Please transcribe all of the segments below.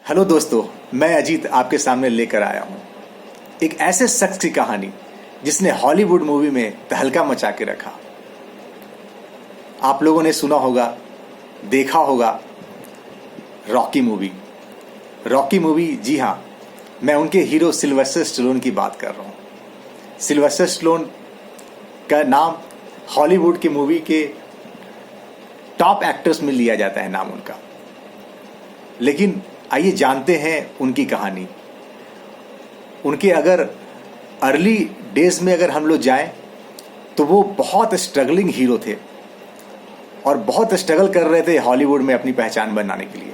Hello दोस्तों, मैं अजीत आपके सामने लेकर आया हूँ एक ऐसे शख्स की कहानी जिसने हॉलीवुड मूवी में तहलका मचा के रखा। आप लोगों ने सुना होगा, देखा होगा रॉकी मूवी। रॉकी मूवी, जी हाँ, मैं उनके हीरो सिल्वेस्टर स्टैलोन की बात कर रहा हूँ। सिल्वेस्टर स्टैलोन का नाम हॉलीवुड की मूवी के टॉप एक्टर्स में लिया जाता है, नाम उनका। लेकिन आइए जानते हैं उनकी कहानी। उनके अगर अर्ली डेज में अगर हम लोग जाएं तो वो बहुत स्ट्रगलिंग हीरो थे और बहुत स्ट्रगल कर रहे थे हॉलीवुड में अपनी पहचान बनाने के लिए।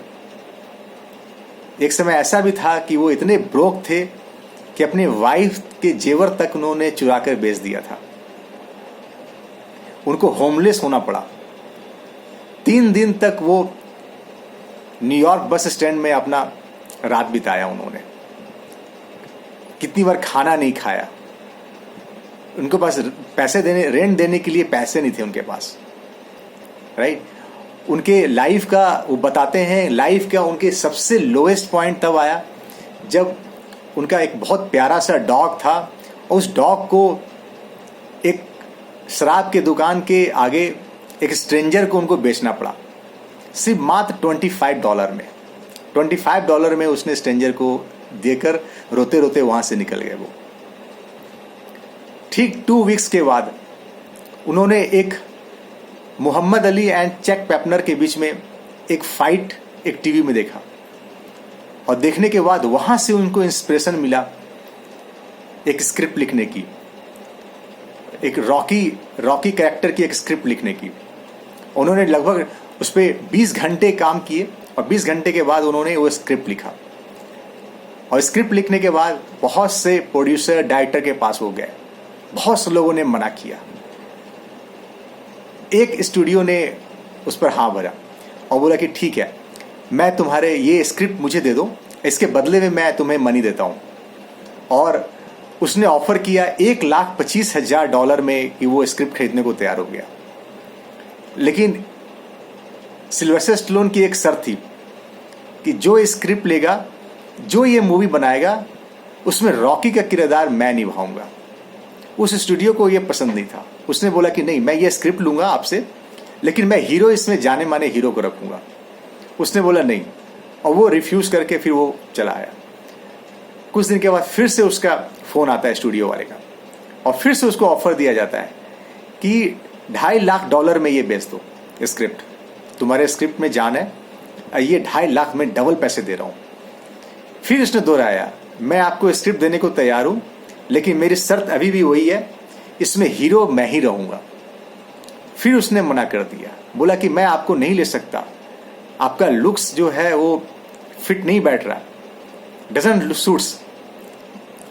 एक समय ऐसा भी था कि वो इतने ब्रोक थे कि अपने वाइफ के जेवर तक उन्होंने चुरा कर बेच दिया था। उनको होमलेस होना पड़ा। 3 दिन तक वो न्यूयॉर्क बस स्टैंड में अपना रात बिताया उन्होंने। कितनी बार खाना नहीं खाया। उनके पास पैसे देने, रेंट देने के लिए पैसे नहीं थे उनके पास, राइट। उनके लाइफ का वो बताते हैं, लाइफ का उनके सबसे लोएस्ट पॉइंट तब आया जब उनका एक बहुत प्यारा सा डॉग था। उस डॉग को एक शराब के दुकान के आगे एक स्ट्रेंजर को उनको बेचना पड़ा, सिर्फ मात्र $25 में। $25 में उसने स्ट्रेंजर को देकर रोते रोते वहां से निकल गए वो। ठीक 2 वीक्स के बाद उन्होंने एक मोहम्मद अली एंड चैक पेपनर के बीच में एक फाइट एक टीवी में देखा, और देखने के बाद वहां से उनको इंस्पिरेशन मिला एक स्क्रिप्ट लिखने की, एक रॉकी कैरेक्टर की एक स्क्रिप्ट लिखने की। उन्होंने लगभग उस पर 20 घंटे काम किए और 20 घंटे के बाद उन्होंने वो स्क्रिप्ट लिखा। और स्क्रिप्ट लिखने के बाद बहुत से प्रोड्यूसर डायरेक्टर के पास वो गए, बहुत से लोगों ने मना किया। एक स्टूडियो ने उस पर हाँ भरा और बोला कि ठीक है, मैं तुम्हारे ये स्क्रिप्ट मुझे दे दो, इसके बदले में मैं तुम्हें मनी देता हूँ। और उसने ऑफर किया $1,25,000 में कि वो स्क्रिप्ट खरीदने को तैयार हो गया। लेकिन सिल्वेस्टर स्टैलोन की एक शर्त थी कि जो स्क्रिप्ट लेगा, जो ये मूवी बनाएगा, उसमें रॉकी का किरदार मैं निभाऊंगा। उस स्टूडियो को ये पसंद नहीं था। उसने बोला कि नहीं, मैं ये स्क्रिप्ट लूंगा आपसे, लेकिन मैं हीरो, इसमें जाने माने हीरो को रखूंगा। उसने बोला नहीं, और वो रिफ्यूज करके फिर वो चला आया। कुछ दिन के बाद फिर से उसका फोन आता है स्टूडियो वाले का, और फिर से उसको ऑफर दिया जाता है कि $2.5 लाख में ये बेच दो स्क्रिप्ट, तुम्हारे स्क्रिप्ट में जान है, ये 2.5 लाख में डबल पैसे दे रहा हूं। फिर उसने दोहराया, मैं आपको स्क्रिप्ट देने को तैयार हूं, लेकिन मेरी शर्त अभी भी वही है, इसमें हीरो मैं ही रहूंगा। फिर उसने मना कर दिया, बोला कि मैं आपको नहीं ले सकता, आपका लुक्स जो है वो फिट नहीं बैठ रहा, डजंट सूट्स,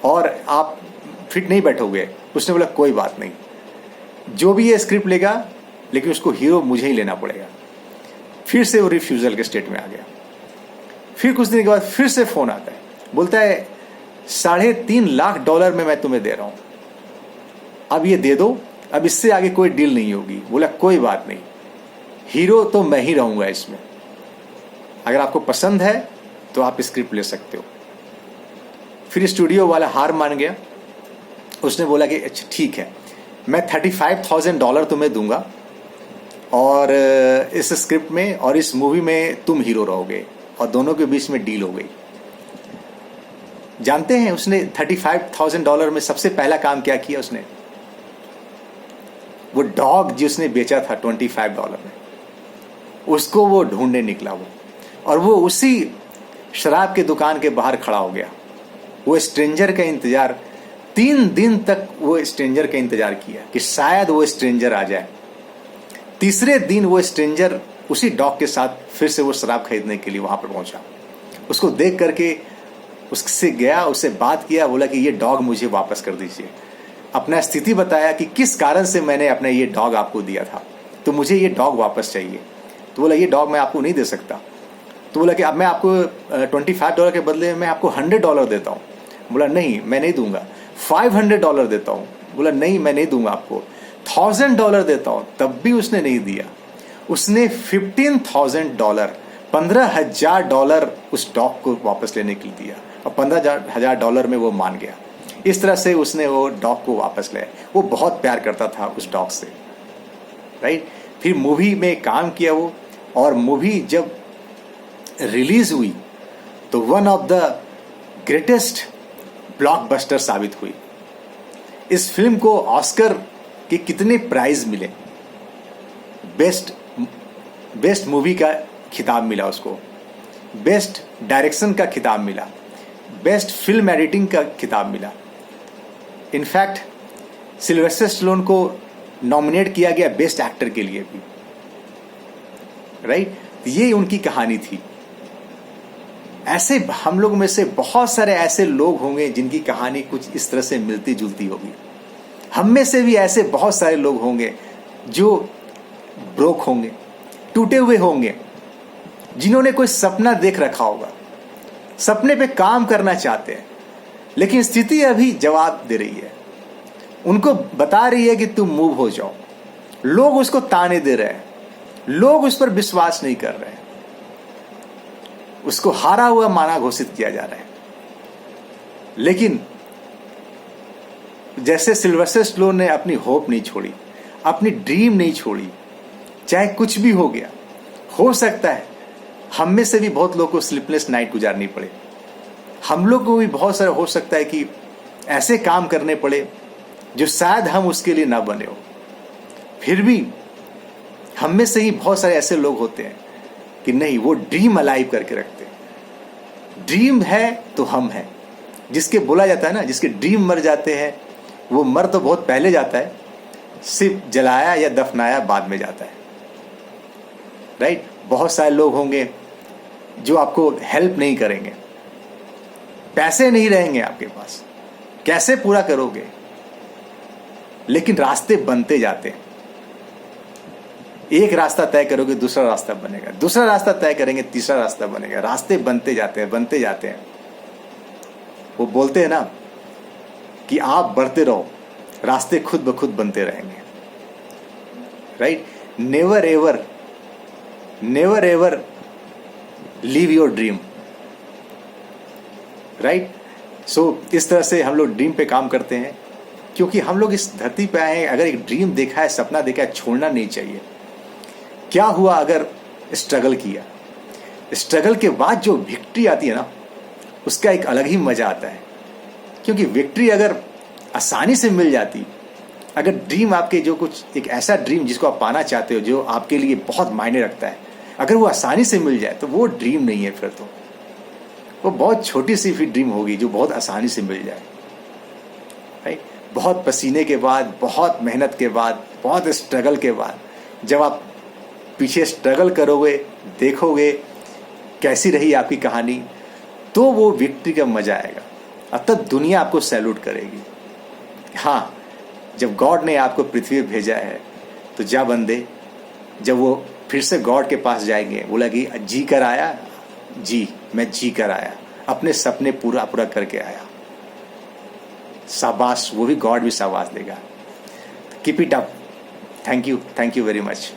और आप फिट नहीं बैठोगे। उसने बोला कोई बात नहीं, जो भी ये स्क्रिप्ट लेगा, लेकिन उसको हीरो मुझे ही लेना पड़ेगा। फिर से वो रिफ्यूजल के स्टेट में आ गया। फिर कुछ दिन के बाद फिर से फोन आता है, बोलता है $3.5 लाख में मैं तुम्हें दे रहा हूं, अब ये दे दो, अब इससे आगे कोई डील नहीं होगी। बोला कोई बात नहीं, हीरो तो मैं ही रहूंगा इसमें, अगर आपको पसंद है तो आप स्क्रिप्ट ले सकते हो। फिर स्टूडियो वाला हार मान गया। उसने बोला कि अच्छा ठीक है, मैं $35,000 तुम्हें दूंगा, और इस स्क्रिप्ट में और इस मूवी में तुम हीरो रहोगे, और दोनों के बीच में डील हो गई। जानते हैं उसने $35,000 में सबसे पहला काम क्या किया? उसने वो डॉग जिसने बेचा था $25 में, उसको वो ढूंढने निकला वो, और वो उसी शराब के दुकान के बाहर खड़ा हो गया। वो स्ट्रेंजर का इंतजार, 3 दिन तक वो स्ट्रेंजर का इंतजार किया कि शायद वो स्ट्रेंजर आ जाए। तीसरे दिन वो स्ट्रेंजर उसी डॉग के साथ फिर से वो शराब खरीदने के लिए वहां पर पहुंचा। उसको देख करके उससे गया, उससे बात किया, बोला कि ये डॉग मुझे वापस कर दीजिए। अपना स्थिति बताया कि किस कारण से मैंने अपना ये डॉग आपको दिया था, तो मुझे ये डॉग वापस चाहिए। तो बोला ये डॉग मैं आपको नहीं दे सकता। तो बोला कि अब मैं आपको $25 के बदले में मैं आपको $100 देता हूँ। बोला नहीं, मैं नहीं दूंगा। $500 देता हूँ। बोला नहीं, मैं नहीं दूंगा आपको। $1,000 देता हूँ, तब भी उसने नहीं दिया। उसने $15,000 $15,000 उस डॉग को वापस लेने के लिए दिया और $15,000 में वो मान गया। इस तरह से उसने वो डॉग को वापस लिया। वो बहुत प्यार करता था उस डॉग से, राइट। फिर मूवी में काम किया वो, और मूवी जब रिलीज हुई तो one of the greatest blockbuster साबित हुई। इस फिल्म को ऑस्कर के कितने प्राइज मिले, बेस्ट मूवी का खिताब मिला उसको, बेस्ट डायरेक्शन का खिताब मिला, बेस्ट फिल्म एडिटिंग का खिताब मिला। इनफैक्ट सिल्वेस्टर स्टैलोन को नॉमिनेट किया गया बेस्ट एक्टर के लिए भी, राइट। ये उनकी कहानी थी। ऐसे हम लोग में से बहुत सारे ऐसे लोग होंगे जिनकी कहानी कुछ इस तरह से मिलती जुलती होगी। हम में से भी ऐसे बहुत सारे लोग होंगे जो ब्रोक होंगे, टूटे हुए होंगे, जिन्होंने कोई सपना देख रखा होगा, सपने पे काम करना चाहते हैं, लेकिन स्थिति अभी जवाब दे रही है, उनको बता रही है कि तुम मूव हो जाओ। लोग उसको ताने दे रहे हैं, लोग उस पर विश्वास नहीं कर रहे हैं, उसको हारा हुआ माना घोषित किया जा रहा है। लेकिन जैसे सिल्वेस्टर स्टैलोन ने अपनी होप नहीं छोड़ी, अपनी ड्रीम नहीं छोड़ी, चाहे कुछ भी हो गया। हो सकता है हम में से भी बहुत लोगों को स्लीपलेस नाइट गुजारनी पड़े, हम लोग को भी बहुत सारे हो सकता है कि ऐसे काम करने पड़े जो शायद हम उसके लिए ना बने हो। फिर भी हम में से ही बहुत सारे ऐसे लोग होते हैं कि नहीं, वो ड्रीम अलाइव करके रखते हैं। ड्रीम है तो हम हैं। जिसके बोला जाता है ना, जिसके ड्रीम मर जाते हैं वो मर तो बहुत पहले जाता है, सिर्फ जलाया या दफनाया बाद में जाता है, राइट। बहुत सारे लोग होंगे जो आपको हेल्प नहीं करेंगे, पैसे नहीं रहेंगे आपके पास, कैसे पूरा करोगे, लेकिन रास्ते बनते जाते हैं। एक रास्ता तय करोगे दूसरा रास्ता बनेगा, दूसरा रास्ता तय करेंगे तीसरा रास्ता बनेगा, रास्ते बनते जाते हैं, बनते जाते हैं। वो बोलते हैं ना कि आप बढ़ते रहो, रास्ते खुद ब खुद बनते रहेंगे, right. Never ever leave your dream, right. So इस तरह से हम लोग ड्रीम पे काम करते हैं, क्योंकि हम लोग इस धरती पे आए हैं। अगर एक ड्रीम देखा है, सपना देखा है, छोड़ना नहीं चाहिए। क्या हुआ अगर स्ट्रगल किया, स्ट्रगल के बाद जो विक्ट्री आती है ना, उसका एक अलग ही मजा आता है। क्योंकि विक्ट्री अगर आसानी से मिल जाती, अगर ड्रीम आपके जो कुछ एक ऐसा ड्रीम जिसको आप पाना चाहते हो, जो आपके लिए बहुत मायने रखता है, अगर वो आसानी से मिल जाए तो वो ड्रीम नहीं है, फिर तो वो बहुत छोटी सी भी ड्रीम होगी जो बहुत आसानी से मिल जाए, राइट। बहुत पसीने के बाद, बहुत मेहनत के बाद, बहुत स्ट्रगल के बाद, जब आप पीछे स्ट्रगल करोगे, देखोगे कैसी रही आपकी कहानी, तो वो विक्ट्री का मजा आएगा। अब तक दुनिया आपको सैल्यूट करेगी। हाँ, जब गॉड ने आपको पृथ्वी पर भेजा है तो जा बंदे, जब वो फिर से गॉड के पास जाएंगे, बोला कि जी कर आया, जी मैं जी कर आया, अपने सपने पूरा करके आया, शाबाश। वो भी गॉड भी शाबाश देगा। Keep it up. Thank you very much.